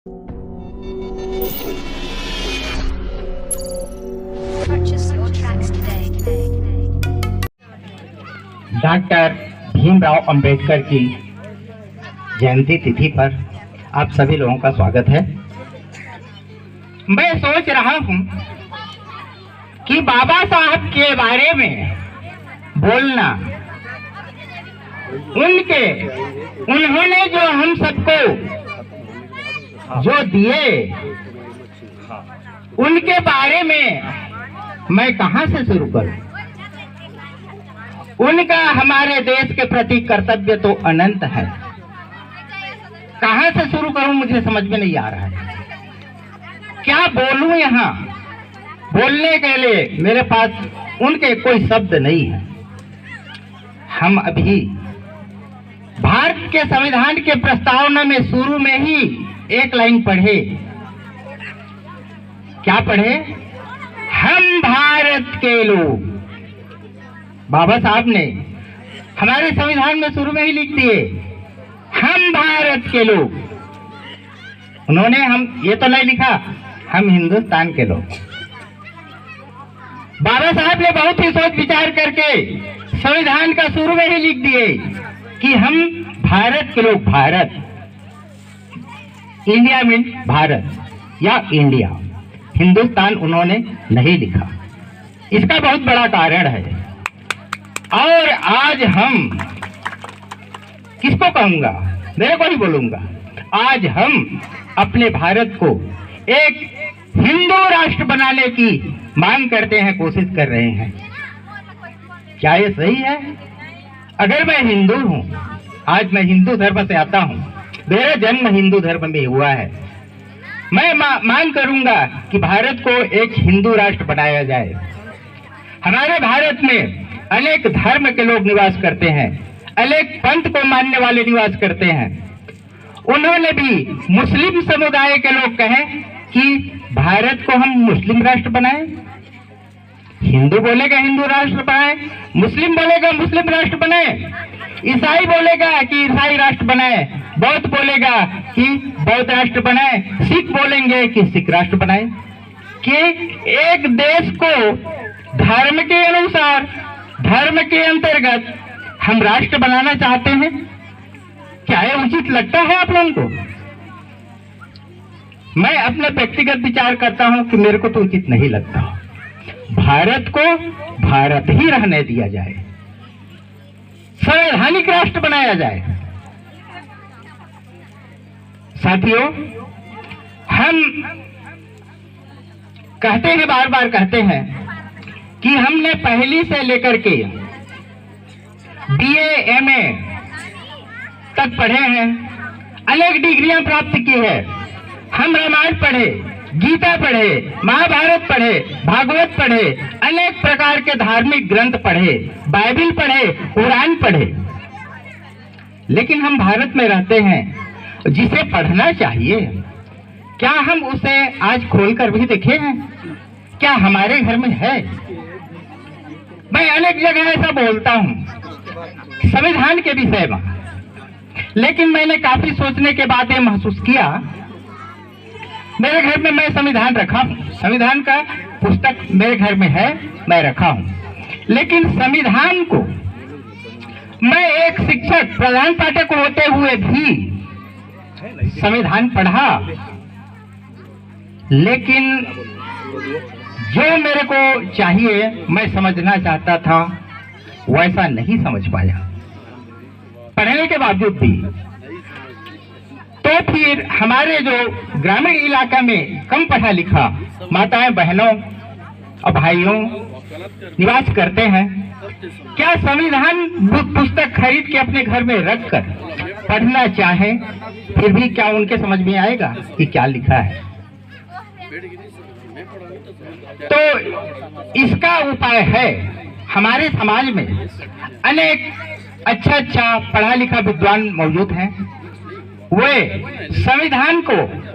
Purchase your tracks today. Doctor Bhimrao Ambedkar की जयंती तिथि पर आप सभी लोगों का स्वागत है। मैं सोच रहा हूं कि बाबा साहब के बारे में बोलना, उन्होंने जो हम सबको जो दिए, उनके बारे में मैं कहां से शुरू करूं। उनका हमारे देश के प्रति कर्तव्य तो अनंत है, कहां से शुरू करूं मुझे समझ में नहीं आ रहा है। क्या बोलूं, यहाँ बोलने के लिए मेरे पास उनके कोई शब्द नहीं है। हम अभी भारत के संविधान के प्रस्तावना में शुरू में ही एक लाइन पढ़े। क्या पढ़े? हम भारत के लोग। बाबा साहब ने हमारे संविधान में शुरू में ही लिख दिए, हम भारत के लोग। उन्होंने ये तो नहीं लिखा, हम हिंदुस्तान के लोग। बाबा साहब ने बहुत ही सोच विचार करके संविधान का शुरू में ही लिख दिए कि हम भारत के लोग। भारत, इंडिया मीन भारत या इंडिया, हिंदुस्तान उन्होंने नहीं लिखा। इसका बहुत बड़ा कारण है। और आज हम किसको कहूंगा, मेरे को ही बोलूंगा, आज हम अपने भारत को एक हिंदू राष्ट्र बनाने की मांग करते हैं, कोशिश कर रहे हैं। क्या ये सही है? अगर मैं हिंदू हूं, आज मैं हिंदू धर्म से आता हूं, मेरा जन्म हिंदू धर्म में हुआ है, मैं मांग करूंगा कि भारत को एक हिंदू राष्ट्र बनाया जाए। हमारे भारत में अनेक धर्म के लोग निवास करते हैं, अनेक पंथ को मानने वाले निवास करते हैं। उन्होंने भी मुस्लिम समुदाय के लोग कहे कि भारत को हम मुस्लिम राष्ट्र बनाएं। हिंदू बोलेगा हिंदू राष्ट्र बनाए, मुस्लिम बोलेगा मुस्लिम राष्ट्र बनाए, ईसाई बोलेगा कि ईसाई राष्ट्र बनाए, बौद्ध बोलेगा कि बौद्ध राष्ट्र बनाए, सिख बोलेंगे कि सिख राष्ट्र बनाए। कि एक देश को धर्म के अनुसार, धर्म के अंतर्गत हम राष्ट्र बनाना चाहते हैं। क्या यह उचित लगता है आप लोगों को? मैं अपने व्यक्तिगत विचार करता हूं कि मेरे को तो उचित नहीं लगता। भारत को भारत ही रहने दिया जाए, संवैधानिक राष्ट्र बनाया जाए। साथियों, हम कहते हैं, बार बार कहते हैं कि हमने पहली से लेकर के बीए, एमए तक पढ़े हैं, अनेक डिग्रियां प्राप्त की है। हम रामायण पढ़े, गीता पढ़े, महाभारत पढ़े, भागवत पढ़े, अनेक प्रकार के धार्मिक ग्रंथ पढ़े, बाइबिल पढ़े, कुरान पढ़े। लेकिन हम भारत में रहते हैं, जिसे पढ़ना चाहिए, क्या हम उसे आज खोलकर भी देखे हैं? क्या हमारे घर में है? मैं अनेक जगह ऐसा बोलता हूं संविधान के विषय में, लेकिन मैंने काफी सोचने के बाद ये महसूस किया, मेरे घर में मैं संविधान रखा हूं, संविधान का पुस्तक मेरे घर में है, मैं रखा हूं। लेकिन संविधान को मैं एक शिक्षक, प्रधान पाठक होते हुए भी संविधान पढ़ा, लेकिन जो मेरे को चाहिए, मैं समझना चाहता था, वैसा नहीं समझ पाया, पढ़ने के बावजूद भी। तो फिर हमारे जो ग्रामीण इलाका में कम पढ़ा लिखा माताएं, बहनों और भाइयों निवास करते हैं, क्या संविधान पुस्तक खरीद के अपने घर में रखकर पढ़ना चाहे, फिर भी क्या उनके समझ में आएगा कि क्या लिखा है? तो इसका उपाय है, हमारे समाज में अनेक अच्छा पढ़ा लिखा विद्वान मौजूद हैं, वे संविधान को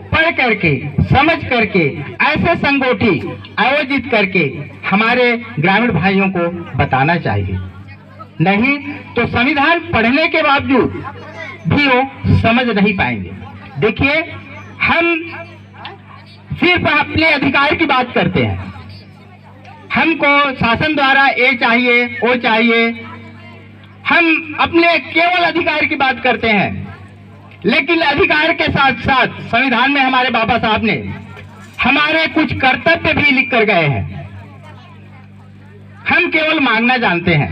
पढ़ करके, समझ करके, ऐसे संगोष्ठी आयोजित करके हमारे ग्रामीण भाइयों को बताना चाहिए। नहीं तो संविधान पढ़ने के बावजूद भी वो समझ नहीं पाएंगे। देखिए, हम सिर्फ अपने अधिकार की बात करते हैं। हमको शासन द्वारा ये चाहिए, वो चाहिए, हम अपने केवल अधिकार की बात करते हैं। लेकिन अधिकार के साथ साथ संविधान में हमारे बाबा साहब ने हमारे कुछ कर्तव्य भी लिख कर गए हैं। हम केवल मांगना जानते हैं,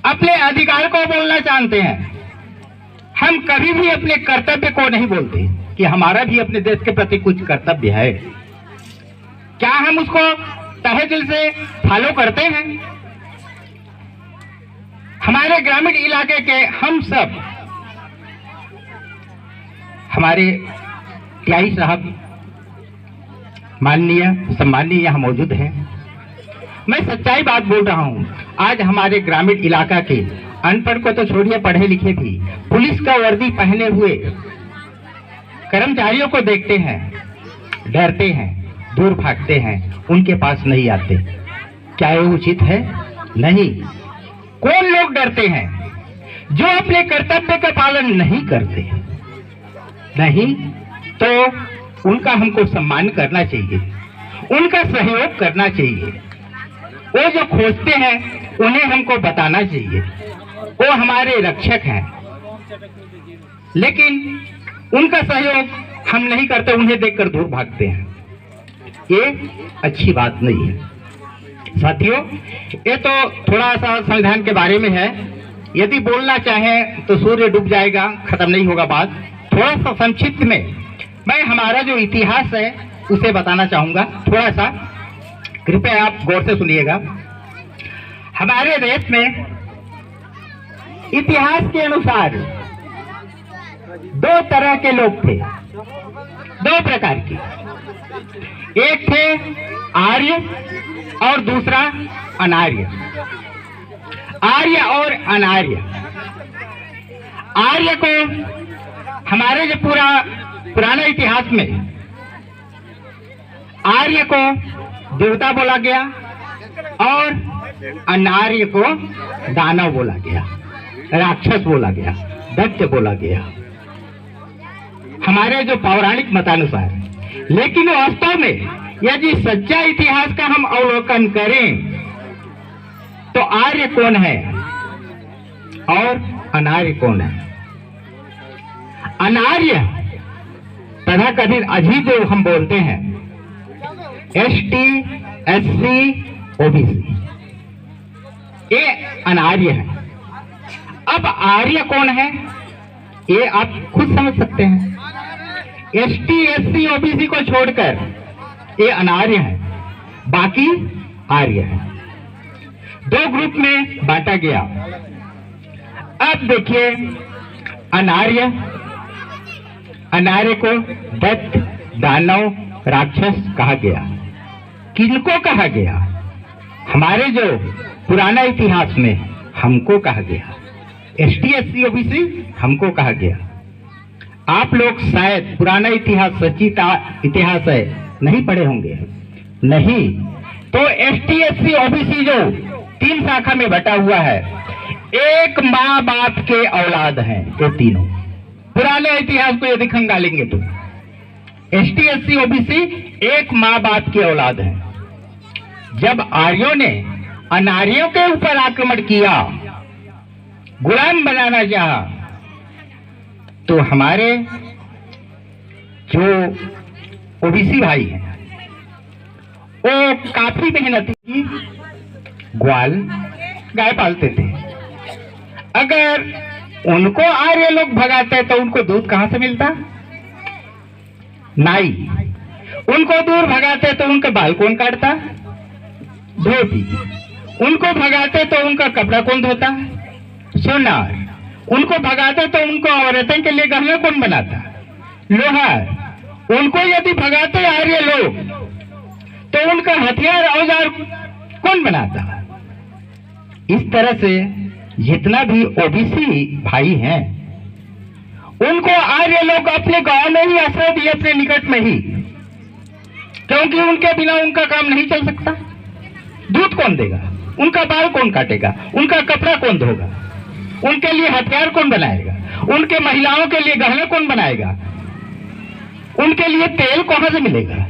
अपने अधिकार को बोलना जानते हैं। हम कभी भी अपने कर्तव्य को नहीं बोलते कि हमारा भी अपने देश के प्रति कुछ कर्तव्य है। क्या हम उसको तहे दिल से फॉलो करते हैं? हमारे ग्रामीण इलाके के हम सब, हमारे त्यागी साहब माननीय सम्माननीय यहाँ मौजूद हैं। मैं सच्चाई बात बोल रहा हूँ। आज हमारे ग्रामीण इलाका के अनपढ़ को तो छोड़िए, पढ़े लिखे भी पुलिस का वर्दी पहने हुए कर्मचारियों को देखते हैं, डरते हैं, दूर भागते हैं, उनके पास नहीं आते। क्या ये उचित है? नहीं। कौन लोग डरते हैं? जो अपने कर्तव्य का पालन नहीं करते। नहीं तो उनका हमको सम्मान करना चाहिए, उनका सहयोग करना चाहिए। वो जो खोजते हैं उन्हें हमको बताना चाहिए, वो हमारे रक्षक हैं। लेकिन उनका सहयोग हम नहीं करते, उन्हें देखकर दूर भागते हैं। ये अच्छी बात नहीं है साथियों। ये तो थोड़ा सा संविधान के बारे में है। यदि बोलना चाहें तो सूर्य डूब जाएगा, खत्म नहीं होगा बात। थोड़ा सा संक्षिप्त में मैं हमारा जो इतिहास है उसे बताना चाहूंगा। थोड़ा सा कृपया आप गौर से सुनिएगा। हमारे देश में इतिहास के अनुसार दो तरह के लोग थे, दो प्रकार के। एक थे आर्य और दूसरा अनार्य। आर्य और अनार्य। आर्य को हमारे जो पुराने इतिहास में आर्य को देवता बोला गया और अनार्य को दानव बोला गया, राक्षस बोला गया, दैत्य बोला गया हमारे जो पौराणिक मतानुसार। लेकिन वास्तव में यदि सच्चा इतिहास का हम अवलोकन करें तो आर्य कौन है और अनार्य कौन है? अनार्य तथाकथित अजीब जो हम बोलते हैं, ST, SC, OBC, ये अनार्य है। अब आर्य कौन है ये आप खुद समझ सकते हैं। ST, SC, OBC को छोड़कर ये अनार्य है, बाकी आर्य है। दो ग्रुप में बांटा गया। अब देखिए, अनार्य को दैत्य, दानव, राक्षस कहा गया। किनको कहा गया? हमारे जो पुराना इतिहास में हमको कहा गया। ST, SC, OBC हमको कहा गया। आप लोग शायद पुराना इतिहास, सच्ची इतिहास है, नहीं पढ़े होंगे। नहीं तो ST, SC, OBC जो तीन शाखा में बटा हुआ है, एक माँ बाप के औलाद हैं ये तीनों। पुराने इतिहास को यदि खंगालेंगे तो ST, SC, OBC एक माँ बाप की औलाद है। जब आर्यों ने अनार्यों के ऊपर आक्रमण किया, गुलाम बनाना चाहा, तो हमारे जो OBC भाई हैं वो काफी मेहनती की ग्वाल गाय पालते थे। अगर उनको आर्य लोग भगाते तो उनको दूध कहां से मिलता? नाई। उनको दूर भगाते तो उनके बाल कौन काटता? धोबी। उनको भगाते तो उनका कपड़ा कौन धोता? सोनार। उनको भगाते तो उनको औरतों के लिए गहना कौन बनाता? लोहार। उनको यदि भगाते आर्य लोग तो उनका हथियार औजार कौन बनाता? इस तरह से जितना भी OBC भाई हैं उनको आर्य लोग अपने गांव में ही आश्रय दिए, अपने निकट में ही, क्योंकि उनके बिना उनका काम नहीं चल सकता। दूध कौन देगा? उनका बाल कौन काटेगा? उनका कपड़ा कौन धोगा? उनके लिए हथियार कौन बनाएगा? उनके महिलाओं के लिए गहना कौन बनाएगा? उनके लिए तेल कहां से मिलेगा?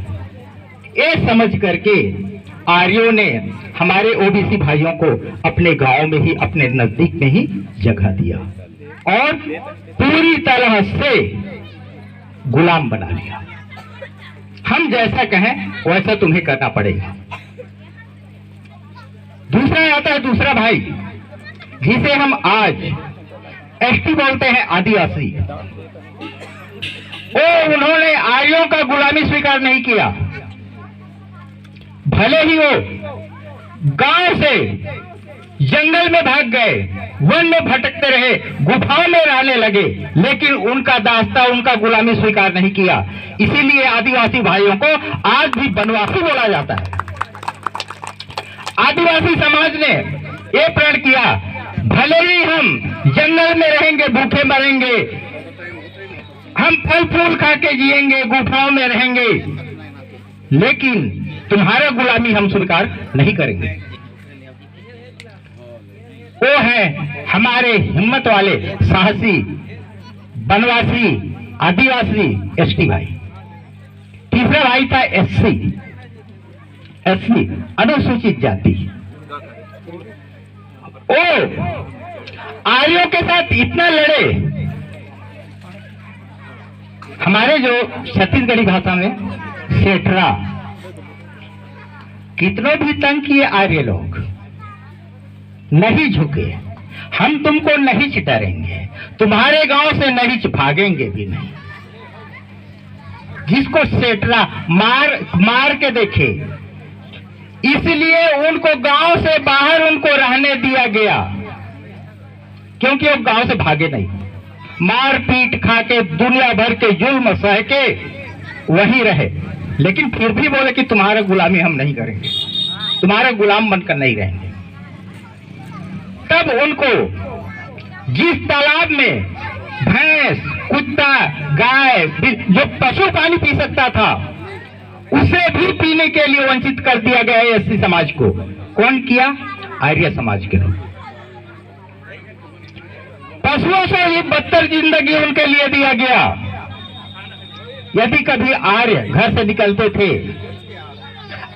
ये समझ करके आर्यों ने हमारे ओबीसी भाइयों को अपने गांव में ही, अपने नजदीक में ही जगह दिया और पूरी तरह से गुलाम बना लिया। हम जैसा कहें वैसा तुम्हें करना पड़ेगा। दूसरा आता है दूसरा भाई, जिसे हम आज एसटी बोलते हैं, आदिवासी। उन्होंने आर्यों का गुलामी स्वीकार नहीं किया। भले ही वो गांव से जंगल में भाग गए, वन में भटकते रहे, गुफाओं में रहने लगे, लेकिन उनका दास्ता, उनका गुलामी स्वीकार नहीं किया। इसीलिए आदिवासी भाइयों को आज भी वनवासी बोला जाता है। आदिवासी समाज ने ये प्रण किया, भले ही हम जंगल में रहेंगे, भूखे मरेंगे, हम फल फूल खा के जिएंगे, गुफाओं में रहेंगे, लेकिन तुम्हारा गुलामी हम स्वीकार नहीं करेंगे। वो है हमारे हिम्मत वाले साहसी वनवासी आदिवासी एसटी भाई। तीसरा भाई था एससी, अनुसूचित जाति। ओ आर्यों के साथ इतना लड़े, हमारे जो छत्तीसगढ़ी भाषा में सेठरा, कितनों भी तंग किए आर्य लोग, नहीं झुके। हम तुमको नहीं चितारेंगे, तुम्हारे गांव से नहीं भागेंगे भी नहीं। जिसको सेठरा मार के देखे, इसलिए उनको गांव से बाहर उनको रहने दिया गया, क्योंकि वो गांव से भागे नहीं। मार पीट खा के, दुनिया भर के जुल्म सह के वहीं रहे, लेकिन फिर भी बोले कि तुम्हारा गुलामी हम नहीं करेंगे, तुम्हारा गुलाम बनकर नहीं रहेंगे। तब उनको जिस तालाब में भैंस, कुत्ता, गाय, जो पशु पानी पी सकता था, उसे भी पीने के लिए वंचित कर दिया गया एससी समाज को। कौन किया? आर्य समाज के लोग। पशुओं से ही बदतर जिंदगी उनके लिए दिया गया। यदि कभी आर्य घर से निकलते थे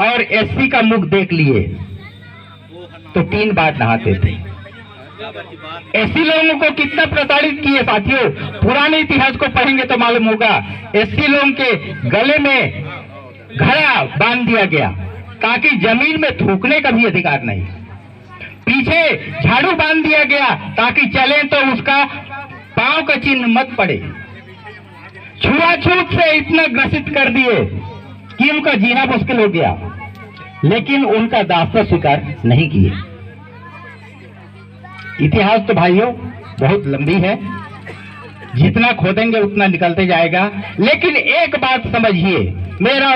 और एससी का मुख देख लिए तो 3 बार नहाते थे। एससी लोगों को कितना प्रताड़ित किए साथियों, पुराने इतिहास को पढ़ेंगे तो मालूम होगा। एससी लोगों के गले में घड़ा बांध दिया गया ताकि जमीन में थूकने का भी अधिकार नहीं। पीछे झाड़ू बांध दिया गया ताकि चले तो उसका पांव का चिन्ह मत पड़े। छुआछूत से इतना ग्रसित कर दिए कि उनका जीना मुश्किल हो गया, लेकिन उनका दास्ता स्वीकार नहीं किए। इतिहास तो भाइयों बहुत लंबी है, जितना खोदेंगे उतना निकलते जाएगा। लेकिन एक बात समझिए, मेरा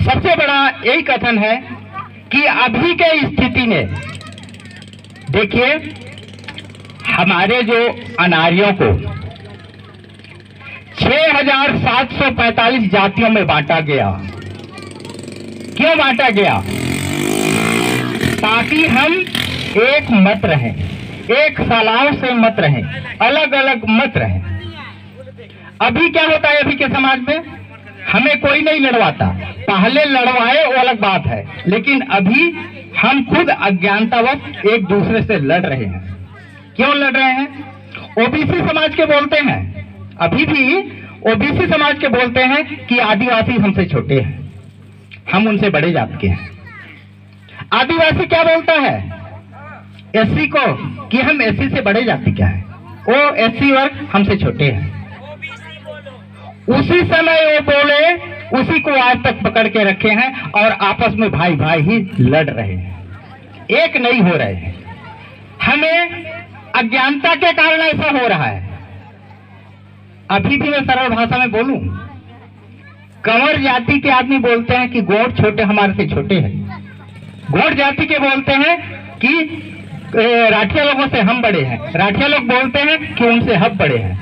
सबसे बड़ा यही कथन है कि अभी के स्थिति में देखिए, हमारे जो अनार्यों को 6,745 जातियों में बांटा गया। क्यों बांटा गया? ताकि हम एक मत रहें, एक सलाह से मत रहें, अलग अलग मत रहें। अभी क्या होता है, अभी के समाज में हमें कोई नहीं लड़वाता। पहले लड़वाए वो अलग बात है, लेकिन अभी हम खुद अज्ञानतावश एक दूसरे से लड़ रहे हैं। क्यों लड़ रहे हैं? ओबीसी समाज के बोलते हैं, अभी भी ओबीसी समाज के बोलते हैं कि आदिवासी हमसे छोटे हैं, हम उनसे बड़े जात के हैं। आदिवासी क्या बोलता है एससी को कि हम एससी से बड़े जाति क्या है, वो एससी वर्ग हमसे छोटे हैं। उसी समय वो बोले, उसी को आज तक पकड़ के रखे हैं और आपस में भाई भाई ही लड़ रहे हैं, एक नहीं हो रहे हैं। हमें अज्ञानता के कारण ऐसा हो रहा है। अभी भी मैं सरल भाषा में बोलूं, कंवर जाति के आदमी बोलते हैं कि गोड़ छोटे हमारे से छोटे हैं। गोड़ जाति के बोलते हैं कि राठिया लोगों से हम बड़े हैं। राठिया लोग बोलते हैं कि उनसे हम बड़े हैं।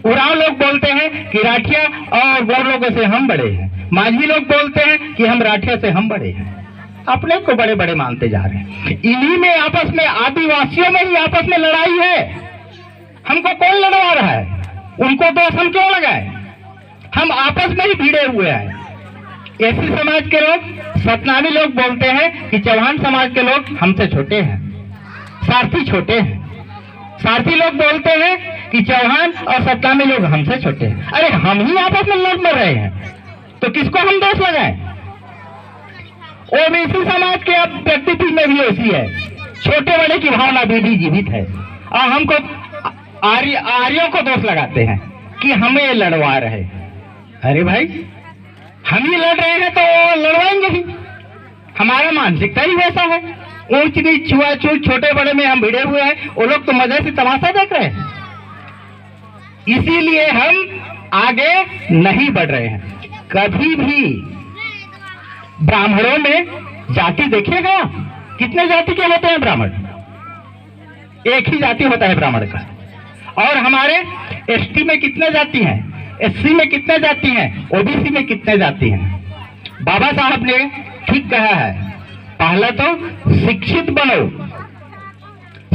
उरांव लोग बोलते हैं कि राठिया और गोड़ लोगों से हम बड़े हैं। माझी लोग बोलते हैं कि हम राठिया से हम बड़े हैं। अपने को बड़े बड़े मानते जा रहे हैं। इन्हीं में आपस में, आदिवासियों में ही आपस में लड़ाई है। हमको कौन लड़वा रहा है? उनको दोष हम क्यों लगाए? हम आपस में ही भिड़े हुए हैं। एससी समाज के लोग, सतनामी लोग बोलते हैं कि चौहान समाज के लोग हमसे छोटे हैं, सारथी छोटे हैं। सारथी लोग बोलते हैं कि चौहान और सतनामी लोग हमसे छोटे हैं। अरे हम ही आपस में लड़ मर रहे हैं, तो किसको हम दोष लगाएं? ओबीसी समाज के अब व्यक्तित्व में भी ऐसी है, छोटे बड़े की भावना भी जीवित है। और हमको आर्यों को दोष लगाते हैं कि हमें लड़वा रहे। अरे भाई, हम ही लड़ रहे हैं तो लड़वाएंगे ही। हमारा मानसिकता ही वैसा है। ऊंच नीच छुआछूत छोटे बड़े में हम भिड़े हुए हैं, वो लोग तो मजे से तमाशा देख रहे हैं। इसीलिए हम आगे नहीं बढ़ रहे हैं। कभी भी ब्राह्मणों में जाति देखेगा? कितने जाति के होते हैं ब्राह्मण? एक ही जाति होता है ब्राह्मण का। और हमारे एसटी में कितने जाति हैं, एससी में कितने जाति हैं, ओबीसी में कितने जाति हैं? बाबा साहब ने ठीक कहा है, पहला तो शिक्षित बनो,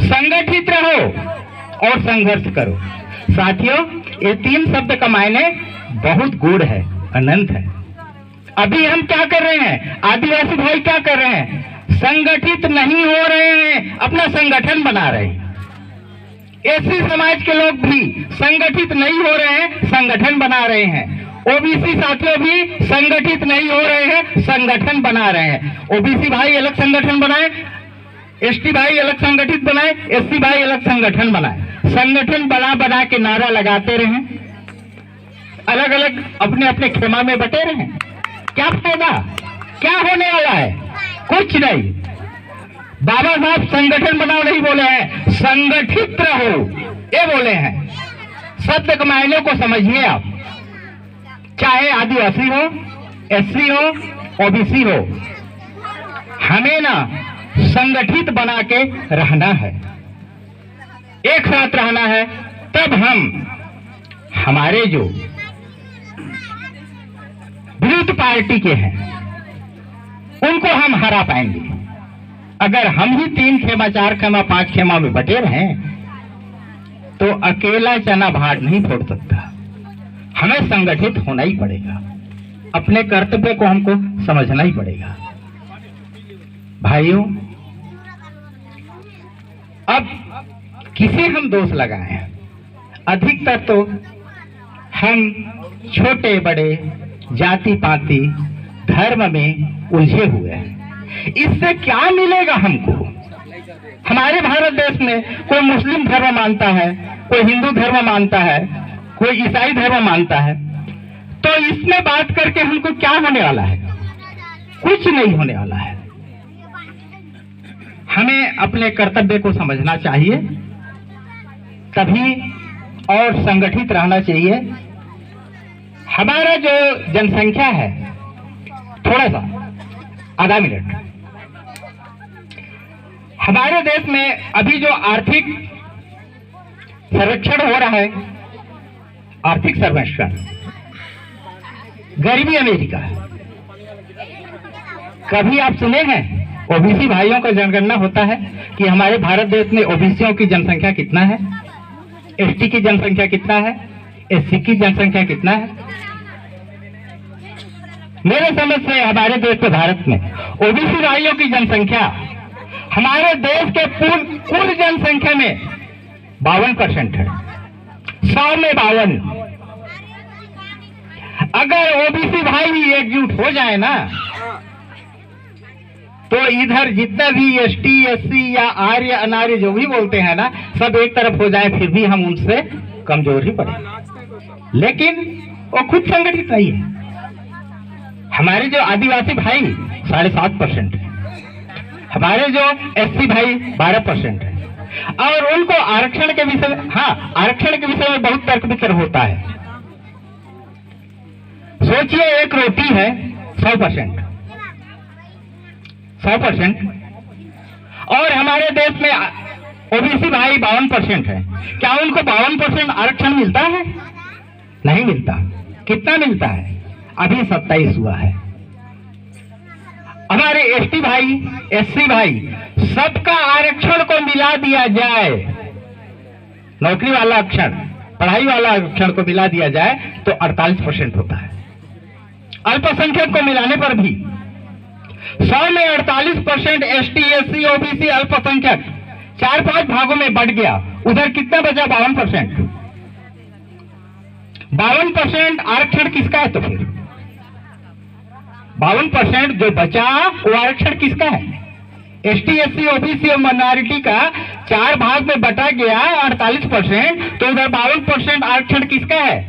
संगठित रहो और संघर्ष करो। साथियों, ये तीन शब्द का मायने बहुत गूढ़ है, अनंत है। अभी हम क्या कर रहे हैं? आदिवासी भाई क्या कर रहे हैं? संगठित नहीं हो रहे हैं, अपना संगठन बना रहे हैं। एससी समाज के लोग भी संगठित नहीं हो रहे हैं, संगठन बना रहे हैं। ओबीसी साथियों भी संगठित नहीं हो रहे हैं, संगठन बना रहे हैं। ओबीसी भाई अलग संगठन बनाए, एसटी भाई अलग संगठित बनाए, एससी भाई अलग संगठन बनाए। संगठन बना के नारा लगाते रहे, अलग अलग अपने अपने खेमा में बटे रहे। क्या फायदा? क्या होने वाला है? कुछ नहीं। बाबा साहब संगठन बनाओ नहीं बोले हैं, संगठित रहो ये बोले हैं। शब्द के मायने को समझिए आप। चाहे आदिवासी हो, एससी हो, ओबीसी हो, हमें ना संगठित बना के रहना है, एक साथ रहना है। तब हम हमारे जो विरुद्ध पार्टी के हैं उनको हम हरा पाएंगे। अगर हम ही 3 खेमा, 4 खेमा, 5 खेमा में बटे रहें तो अकेला चना भाट नहीं फोड़ सकता। हमें संगठित होना ही पड़ेगा, अपने कर्तव्य को हमको समझना ही पड़ेगा। भाइयों, अब किसे हम दोष लगाएं? अधिकतर तो हम छोटे बड़े जाति पाति धर्म में उलझे हुए हैं। इससे क्या मिलेगा हमको? हमारे भारत देश में कोई मुस्लिम धर्म मानता है, कोई हिंदू धर्म मानता है, कोई ईसाई धर्म मानता है, तो इसमें बात करके हमको क्या होने वाला है? कुछ नहीं होने वाला है। हमें अपने कर्तव्य को समझना चाहिए, तभी और संगठित रहना चाहिए। हमारा जो जनसंख्या है, थोड़ा सा आधा मिनट, हमारे देश में अभी जो आर्थिक सर्वेक्षण हो रहा है, आर्थिक सर्वेक्षण, गरीबी अमेरिका, कभी आप सुने हैं? ओबीसी भाइयों का जनगणना होता है कि हमारे भारत देश में ओबीसियों की जनसंख्या कितना है, एसटी की जनसंख्या कितना है, एससी की जनसंख्या कितना है। मेरे समझ से हमारे देश के भारत में ओबीसी भाइयों की जनसंख्या हमारे देश के कुल जनसंख्या में 52% है, 100 में 52। अगर ओबीसी भाई एकजुट हो जाए ना, तो इधर जितना भी एसटी, एससी या आर्य अनार्य जो भी बोलते हैं ना, सब एक तरफ हो जाए, फिर भी हम उनसे कमजोर ही पड़े। लेकिन वो खुद संगठित नहीं है। हमारे जो आदिवासी भाई 7.5% है, हमारे जो एससी भाई 12% है। और उनको आरक्षण के विषय में, हाँ, आरक्षण के विषय में बहुत तर्क वितर्क होता है। सोचिए, एक रोटी है 100%, और हमारे देश में ओबीसी भाई 52% है। क्या उनको 52% आरक्षण मिलता है? नहीं मिलता। कितना मिलता है? अभी 27 हुआ है। हमारे एसटी भाई, एससी भाई, सबका आरक्षण को मिला दिया जाए, नौकरी वाला आरक्षण पढ़ाई वाला आरक्षण को मिला दिया जाए तो 48% होता है। अल्पसंख्यक को मिलाने पर भी 100 में 48% ST SC OBC अल्पसंख्यक 4-5 भागों में बढ़ गया, उधर कितना बचा? 52%। 52% आरक्षण किसका है? तो फिर 52% जो बचा वो आरक्षण किसका है? ST SC OBC और माइनॉरिटी का 4 भाग में बटा गया 48%, तो उधर 52% आरक्षण किसका है?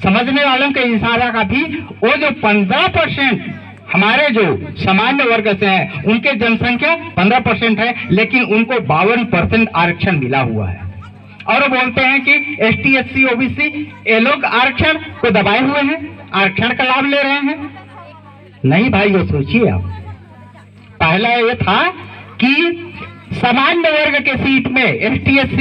समझने वालों के इशारा का भी वो जो 15% हमारे जो सामान्य वर्ग से हैं उनके जनसंख्या 15% है, लेकिन उनको 52% आरक्षण मिला हुआ है। और वो बोलते हैं कि ST SC OBC ये लोग आरक्षण को दबाए हुए हैं, आरक्षण का लाभ ले रहे हैं। नहीं भाई, वो सोचिए आप, पहला ये था कि सामान्य वर्ग के सीट में ST SC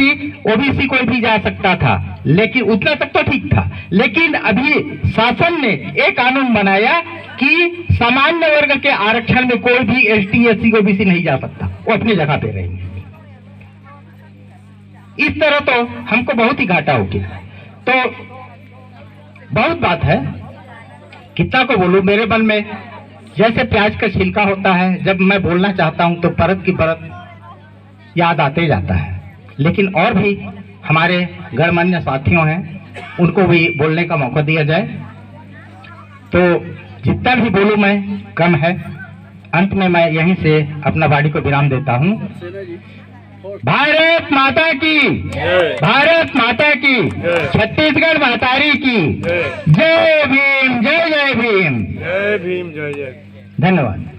OBC कोई भी जा सकता था, लेकिन उतना तक तो ठीक था। लेकिन अभी शासन ने एक कानून बनाया कि सामान्य वर्ग के आरक्षण में कोई भी ST SC OBC नहीं जा सकता, वो अपनी जगह पे रहेंगे। इस तरह तो हमको बहुत ही घाटा हो गया। तो बहुत बात है, कितना को बोलूं, मेरे मन में जैसे प्याज का छिलका होता है, जब मैं बोलना चाहता हूं तो परत की परत याद आते जाता है। लेकिन और भी हमारे गणमान्य साथियों हैं, उनको भी बोलने का मौका दिया जाए। तो जितना भी बोलूं मैं कम है। अंत में मैं यहीं से अपना वाणी को विराम देता हूं। भारत माता की, भारत माता की, छत्तीसगढ़ मातारी की जय भीम, जय जय भीम, जय भीम, जय जय। धन्यवाद।